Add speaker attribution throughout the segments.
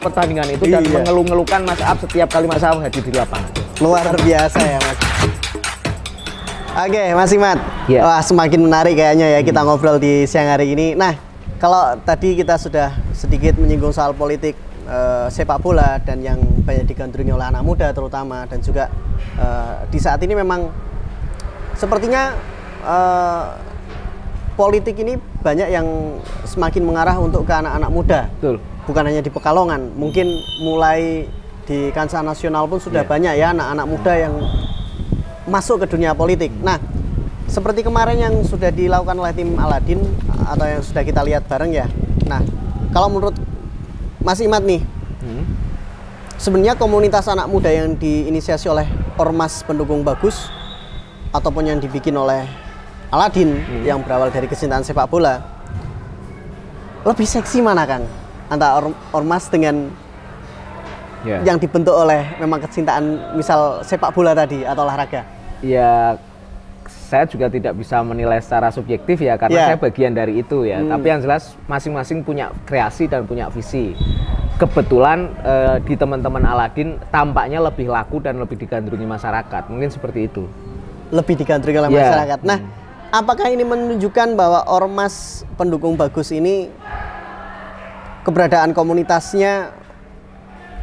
Speaker 1: pertandingan itu dan mengeluh-ngeluhkan Mas Aap setiap kali Mas Aap hadir di lapangan.
Speaker 2: Luar biasa ya Mas. Oke Mas Imad,
Speaker 1: Ya.
Speaker 2: wah semakin menarik kayaknya ya kita ngobrol di siang hari ini. Nah, kalau tadi kita sudah sedikit menyinggung soal politik sepak bola dan yang banyak digandrungi oleh anak muda terutama, dan juga di saat ini memang sepertinya politik ini banyak yang semakin mengarah untuk ke anak-anak muda.
Speaker 1: Betul.
Speaker 2: Bukan hanya di Pekalongan, mungkin mulai di kancah nasional pun sudah banyak ya anak-anak muda yang masuk ke dunia politik. Nah, seperti kemarin yang sudah dilakukan oleh tim Aladin atau yang sudah kita lihat bareng ya. Nah, kalau menurut Mas Imad nih, sebenarnya komunitas anak muda yang diinisiasi oleh Ormas Pendukung Bagus ataupun yang dibikin oleh Aladin yang berawal dari kecintaan sepak bola, lebih seksi mana Kang? Antara ormas dengan yang dibentuk oleh memang kecintaan misal sepak bola tadi atau olahraga?
Speaker 1: Ya, saya juga tidak bisa menilai secara subjektif ya, karena saya bagian dari itu ya. Tapi yang jelas masing-masing punya kreasi dan punya visi. Kebetulan di teman-teman Aladin tampaknya lebih laku dan lebih digandrungi masyarakat. Mungkin seperti itu. Lebih
Speaker 2: digandrungi oleh masyarakat. Nah, apakah ini menunjukkan bahwa Ormas Pendukung Bagus ini keberadaan komunitasnya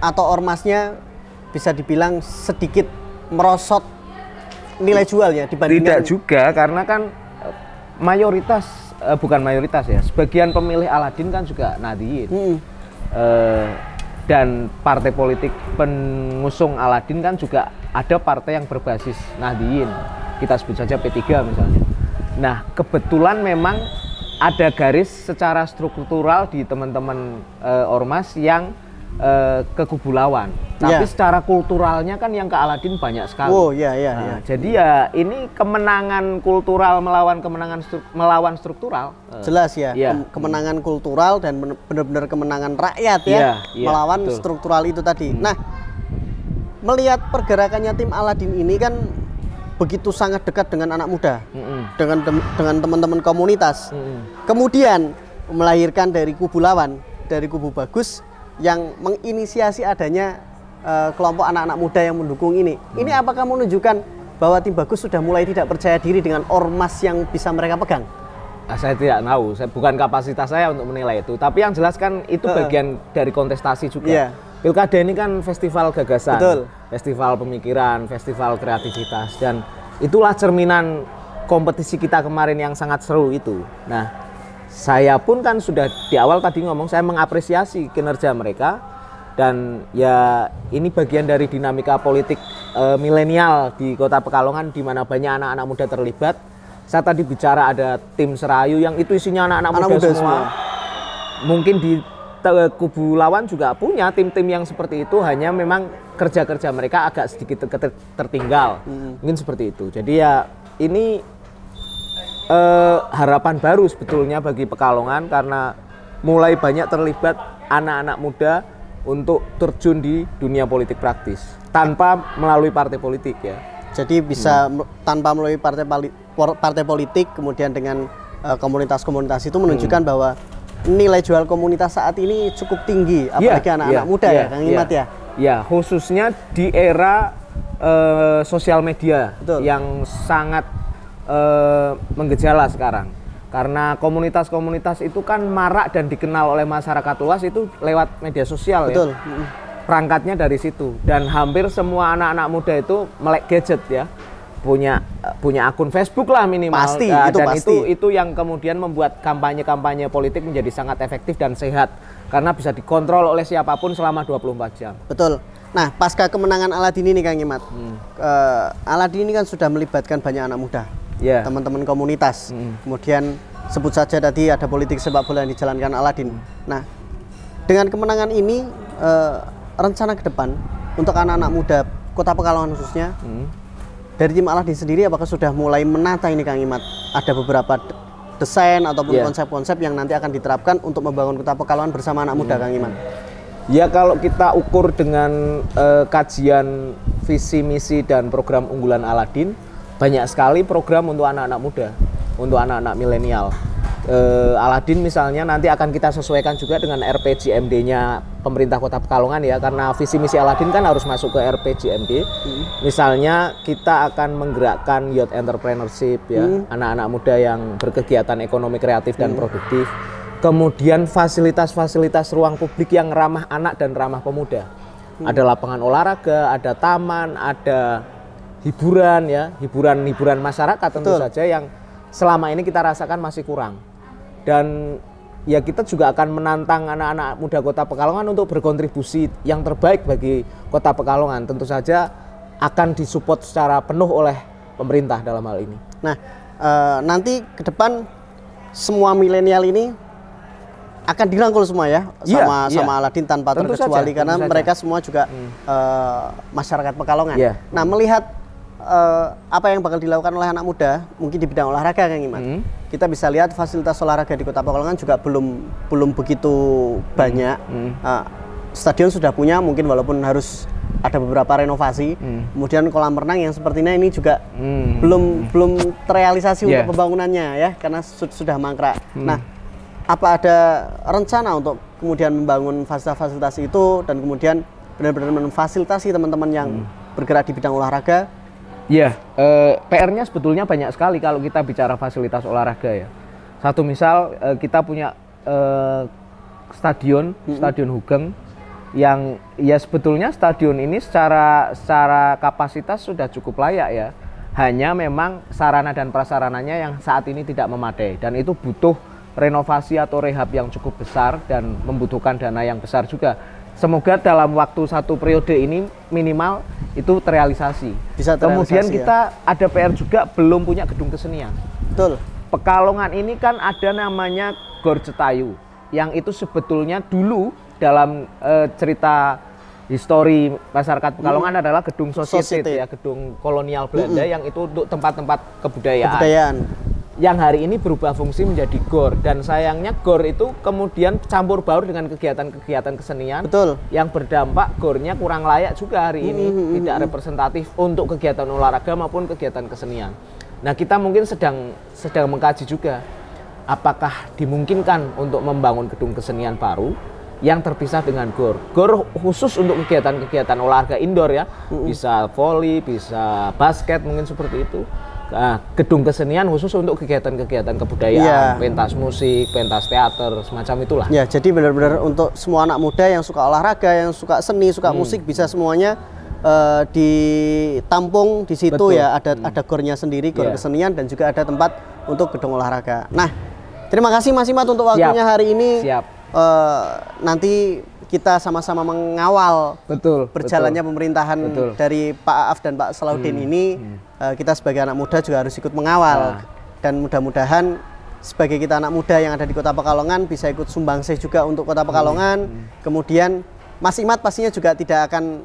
Speaker 2: atau ormasnya bisa dibilang sedikit merosot nilai jualnya dibandingkan?
Speaker 1: Tidak juga, karena kan mayoritas, bukan mayoritas ya, sebagian pemilih Aladin kan juga Nahdliyin. Dan partai politik pengusung Aladin kan juga ada partai yang berbasis Nahdliyin. Kita sebut saja P3 misalnya. Nah, kebetulan memang ada garis secara struktural di teman-teman ormas yang ke kubu lawan. Tapi secara kulturalnya kan yang ke Aladin banyak sekali. Jadi ya ini kemenangan kultural melawan struktural.
Speaker 2: Jelas ya, kemenangan kultural dan benar-benar kemenangan rakyat ya, melawan struktural itu tadi. Nah, melihat pergerakannya tim Aladin ini kan begitu sangat dekat dengan anak muda, dengan teman-teman komunitas. Kemudian melahirkan dari kubu lawan, dari kubu Bagus yang menginisiasi adanya kelompok anak-anak muda yang mendukung ini. Ini apakah menunjukkan bahwa tim Bagus sudah mulai tidak percaya diri dengan ormas yang bisa mereka pegang?
Speaker 1: Saya tidak tahu, bukan kapasitas saya untuk menilai itu. Tapi yang jelas kan itu bagian dari kontestasi juga. Pilkada ini kan festival gagasan, festival pemikiran, festival kreativitas, dan itulah cerminan kompetisi kita kemarin yang sangat seru itu. Nah, saya pun kan sudah di awal tadi ngomong, saya mengapresiasi kinerja mereka, dan ya ini bagian dari dinamika politik milenial di Kota Pekalongan, di mana banyak anak-anak muda terlibat. Saya tadi bicara ada tim Serayu yang itu isinya anak-anak muda semua. Mungkin di kubu lawan juga punya tim-tim yang seperti itu, hanya memang kerja-kerja mereka agak sedikit tertinggal. Mungkin seperti itu. Jadi ya ini harapan baru sebetulnya bagi Pekalongan, karena mulai banyak terlibat anak-anak muda untuk terjun di dunia politik praktis tanpa melalui partai politik ya.
Speaker 2: Jadi bisa tanpa melalui partai politik, kemudian dengan komunitas-komunitas itu menunjukkan bahwa nilai jual komunitas saat ini cukup tinggi, apalagi anak-anak muda ya, Kang Imad ya.
Speaker 1: Ya, khususnya di era sosial media yang sangat menggejala sekarang. Karena komunitas-komunitas itu kan marak dan dikenal oleh masyarakat luas itu lewat media sosial ya. Perangkatnya dari situ, dan hampir semua anak-anak muda itu melek gadget ya. Punya akun Facebook lah minimal.
Speaker 2: Pasti,
Speaker 1: itu yang kemudian membuat kampanye-kampanye politik menjadi sangat efektif dan sehat, karena bisa dikontrol oleh siapapun selama 24 jam.
Speaker 2: Betul. Nah, pasca kemenangan Aladin ini Kang Imad, Aladin ini kan sudah melibatkan banyak anak muda, teman-teman komunitas. Kemudian sebut saja tadi ada politik sepak bola yang dijalankan Aladin. Nah, dengan kemenangan ini, rencana ke depan untuk anak-anak muda Kota Pekalongan khususnya, dari tim Aladin sendiri apakah sudah mulai menata ini Kang Imad? Ada beberapa desain ataupun konsep-konsep yang nanti akan diterapkan untuk membangun Kota Pekalongan bersama anak muda Kang Imad?
Speaker 1: Ya, kalau kita ukur dengan kajian visi misi dan program unggulan Aladin, banyak sekali program untuk anak-anak muda, untuk anak-anak milenial. Aladin misalnya nanti akan kita sesuaikan juga dengan RPJMD-nya pemerintah Kota Pekalongan ya, karena visi misi Aladin kan harus masuk ke RPJMD. Misalnya kita akan menggerakkan youth entrepreneurship ya, anak-anak muda yang berkegiatan ekonomi kreatif dan produktif. Kemudian fasilitas-fasilitas ruang publik yang ramah anak dan ramah pemuda. Ada lapangan olahraga, ada taman, ada hiburan ya, hiburan masyarakat tentu saja yang selama ini kita rasakan masih kurang. Dan ya kita juga akan menantang anak-anak muda Kota Pekalongan untuk berkontribusi yang terbaik bagi Kota Pekalongan. Tentu saja akan disupport secara penuh oleh pemerintah dalam hal ini.
Speaker 2: Nah, nanti ke depan semua milenial ini akan dirangkul semua ya sama Aladin tanpa terkecuali karena mereka semua juga masyarakat Pekalongan. Nah, melihat apa yang bakal dilakukan oleh anak muda mungkin di bidang olahraga Kang Iman. Kita bisa lihat fasilitas olahraga di Kota Pekalongan juga belum begitu banyak. Stadion sudah punya mungkin walaupun harus ada beberapa renovasi. Kemudian kolam renang yang sepertinya ini juga belum terrealisasi untuk pembangunannya ya karena sudah mangkrak. Nah, apa ada rencana untuk kemudian membangun fasilitas-fasilitas itu dan kemudian benar-benar memfasilitasi teman-teman yang bergerak di bidang olahraga?
Speaker 1: Ya, PR-nya sebetulnya banyak sekali kalau kita bicara fasilitas olahraga ya. Satu misal kita punya stadion Hugeng yang ya sebetulnya stadion ini secara kapasitas sudah cukup layak ya. Hanya memang sarana dan prasarananya yang saat ini tidak memadai dan itu butuh renovasi atau rehab yang cukup besar dan membutuhkan dana yang besar juga. Semoga dalam waktu 1 periode ini minimal itu terrealisasi. Kemudian kita ada PR juga belum punya gedung kesenian.
Speaker 2: Betul.
Speaker 1: Pekalongan ini kan ada namanya Gor Cetayu yang itu sebetulnya dulu dalam cerita histori masyarakat Pekalongan adalah gedung Society ya, gedung kolonial Belanda yang itu untuk tempat-tempat kebudayaan. Yang hari ini berubah fungsi menjadi GOR dan sayangnya GOR itu kemudian campur baur dengan kegiatan-kegiatan kesenian.
Speaker 2: Betul.
Speaker 1: Yang berdampak GOR-nya kurang layak juga hari ini, tidak representatif untuk kegiatan olahraga maupun kegiatan kesenian. Nah, kita mungkin sedang mengkaji juga apakah dimungkinkan untuk membangun gedung kesenian baru yang terpisah dengan GOR. GOR khusus untuk kegiatan-kegiatan olahraga indoor ya, bisa voli, bisa basket mungkin seperti itu. Nah, gedung kesenian khusus untuk kegiatan-kegiatan kebudayaan, pentas musik, pentas teater, semacam itulah.
Speaker 2: Ya, jadi benar-benar untuk semua anak muda yang suka olahraga, yang suka seni, suka musik bisa semuanya ditampung di situ. Betul. Ya. Ada gornya sendiri, gor kesenian dan juga ada tempat untuk gedung olahraga. Nah, terima kasih Mas Imat untuk waktunya hari ini. Nanti kita sama-sama mengawal berjalannya pemerintahan dari Pak Aaf dan Pak Salahuddin ini. Kita sebagai anak muda juga harus ikut mengawal dan mudah-mudahan sebagai kita anak muda yang ada di Kota Pekalongan bisa ikut sumbangsih juga untuk Kota Pekalongan. Kemudian Mas Imat pastinya juga tidak akan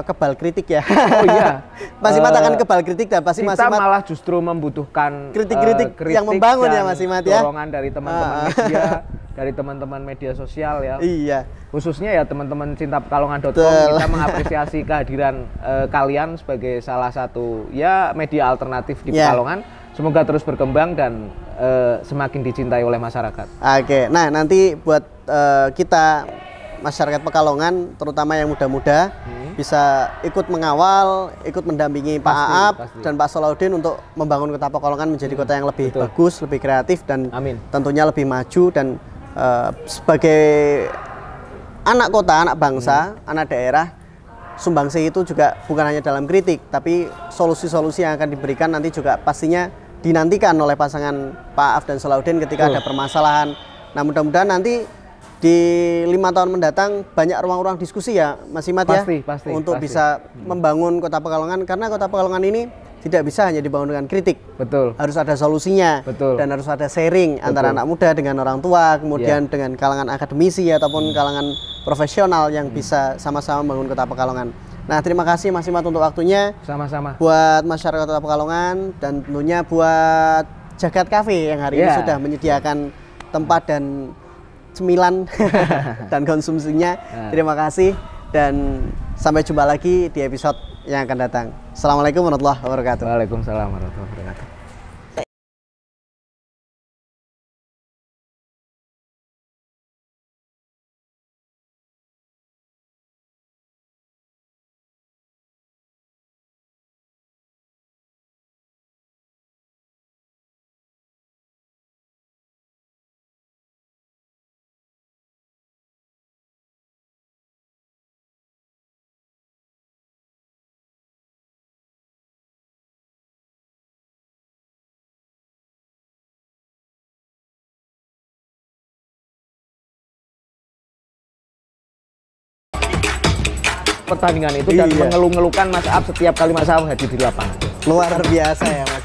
Speaker 2: kebal kritik ya. Oh iya. Mas Imat akan kebal kritik dan pasti Mas Imat
Speaker 1: malah justru membutuhkan
Speaker 2: kritik yang membangun ya Mas Imat ya.
Speaker 1: Dorongan dari teman-teman media, dari teman-teman media sosial ya.
Speaker 2: Iya.
Speaker 1: Khususnya ya teman-teman cinta pekalongan.com, kita mengapresiasi kehadiran kalian sebagai salah satu ya media alternatif di Pekalongan. Semoga terus berkembang dan semakin dicintai oleh masyarakat.
Speaker 2: Oke, nah nanti buat kita masyarakat Pekalongan, terutama yang muda-muda, bisa ikut mengawal, ikut mendampingi Pak Aap dan Pak Salahuddin untuk membangun Kota Pekalongan menjadi kota yang lebih bagus, lebih kreatif dan tentunya lebih maju dan sebagai anak kota, anak bangsa, anak daerah, sumbangsih itu juga bukan hanya dalam kritik, tapi solusi-solusi yang akan diberikan nanti juga pastinya dinantikan oleh pasangan Pak Aaf dan Salahuddin ketika ada permasalahan. Nah, mudah-mudahan nanti di 5 tahun mendatang banyak ruang-ruang diskusi ya, Mas Imat ya, untuk bisa membangun Kota Pekalongan karena Kota Pekalongan ini tidak bisa hanya dibangun dengan kritik.
Speaker 1: Betul.
Speaker 2: Harus ada solusinya.
Speaker 1: Betul.
Speaker 2: Dan harus ada sharing antara anak muda dengan orang tua, kemudian dengan kalangan akademisi ataupun kalangan profesional yang bisa sama-sama membangun Kota Pekalongan. Nah, terima kasih Mas Imat untuk waktunya.
Speaker 1: Sama-sama.
Speaker 2: Buat masyarakat Kota Pekalongan dan tentunya buat Jagat Cafe yang hari ini sudah menyediakan tempat dan cemilan dan konsumsinya. Terima kasih dan sampai jumpa lagi di episode yang akan datang. Assalamualaikum warahmatullahi wabarakatuh.
Speaker 1: Waalaikumsalam warahmatullahi wabarakatuh. pertandingan itu dan mengeluh-ngeluhkan Mas Ab setiap kali Mas Ab hadir di lapangan.
Speaker 2: Luar biasa ya Mas.